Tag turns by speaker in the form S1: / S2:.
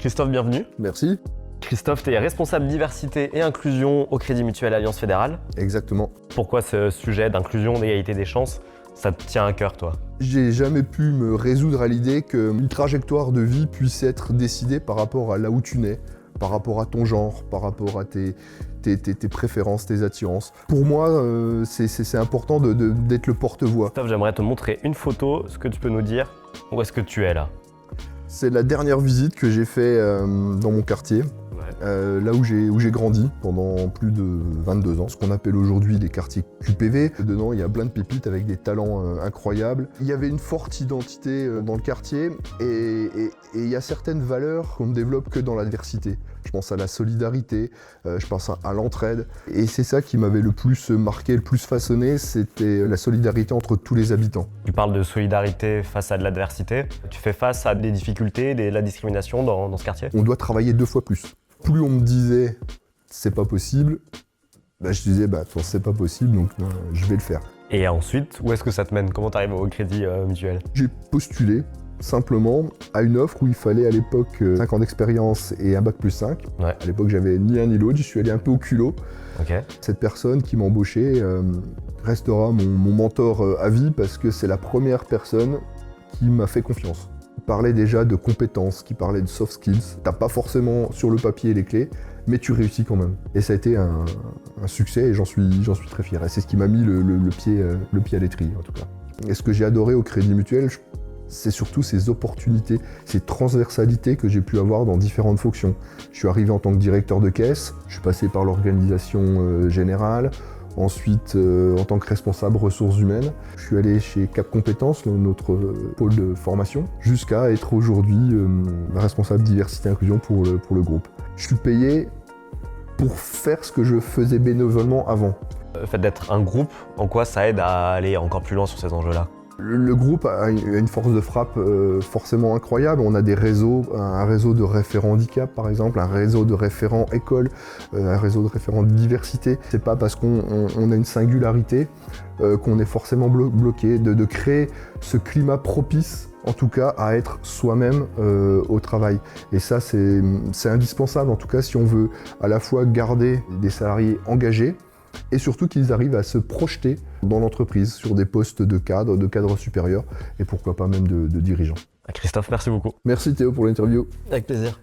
S1: Christophe, bienvenue.
S2: Merci.
S1: Christophe, tu es responsable diversité et inclusion au Crédit Mutuel Alliance Fédérale.
S2: Exactement.
S1: Pourquoi ce sujet d'inclusion, d'égalité des chances, ça te tient à cœur, toi?
S2: J'ai jamais pu me résoudre à l'idée qu'une trajectoire de vie puisse être décidée par rapport à là où tu nais, par rapport à ton genre, par rapport à tes préférences, tes attirances. Pour moi, c'est important d'être le porte-voix.
S1: Christophe, j'aimerais te montrer une photo. Est-ce que tu peux nous dire où est-ce que tu es là?
S2: C'est la dernière visite que j'ai fait dans mon quartier. Là où j'ai grandi pendant plus de 22 ans, ce qu'on appelle aujourd'hui les quartiers QPV. Dedans, il y a plein de pépites avec des talents incroyables. Il y avait une forte identité dans le quartier et il y a certaines valeurs qu'on ne développe que dans l'adversité. Je pense à la solidarité, je pense à l'entraide. Et c'est ça qui m'avait le plus marqué, le plus façonné, c'était la solidarité entre tous les habitants.
S1: Tu parles de solidarité face à de l'adversité. Tu fais face à des difficultés, la discrimination dans ce quartier?
S2: On doit travailler 2 fois plus. Plus on me disait c'est pas possible, je disais c'est pas possible donc je vais le faire.
S1: Et ensuite, où est-ce que ça te mène? Comment tu arrives au Crédit Mutuel?
S2: J'ai postulé simplement à une offre où il fallait à l'époque 5 ans d'expérience et un bac plus 5.
S1: Ouais.
S2: À l'époque j'avais ni un ni l'autre, je suis allé un peu au culot.
S1: Ok.
S2: Cette personne qui m'a embauché restera mon mentor à vie parce que c'est la première personne qui m'a fait confiance. Il parlait déjà de compétences, qui parlait de soft skills. T'as pas forcément sur le papier les clés, mais tu réussis quand même. Et ça a été un succès et j'en suis très fier. Et c'est ce qui m'a mis le pied à l'étrier en tout cas. Et ce que j'ai adoré au Crédit Mutuel, c'est surtout ces opportunités, ces transversalités que j'ai pu avoir dans différentes fonctions. Je suis arrivé en tant que directeur de caisse, je suis passé par l'organisation générale, ensuite en tant que responsable ressources humaines. Je suis allé chez Cap Compétences, notre pôle de formation, jusqu'à être aujourd'hui responsable diversité et inclusion pour le groupe. Je suis payé pour faire ce que je faisais bénévolement avant.
S1: Le fait d'être un groupe, en quoi ça aide à aller encore plus loin sur ces enjeux-là?
S2: Le groupe a une force de frappe forcément incroyable. On a des réseaux, un réseau de référents handicap par exemple, un réseau de référents école, un réseau de référents diversité. C'est pas parce qu'on a une singularité qu'on est forcément bloqué. De créer ce climat propice en tout cas à être soi-même au travail. Et ça c'est indispensable en tout cas si on veut à la fois garder des salariés engagés et surtout qu'ils arrivent à se projeter dans l'entreprise sur des postes de cadre supérieur et pourquoi pas même de dirigeants.
S1: Christophe, merci beaucoup.
S2: Merci Théo pour l'interview.
S1: Avec plaisir.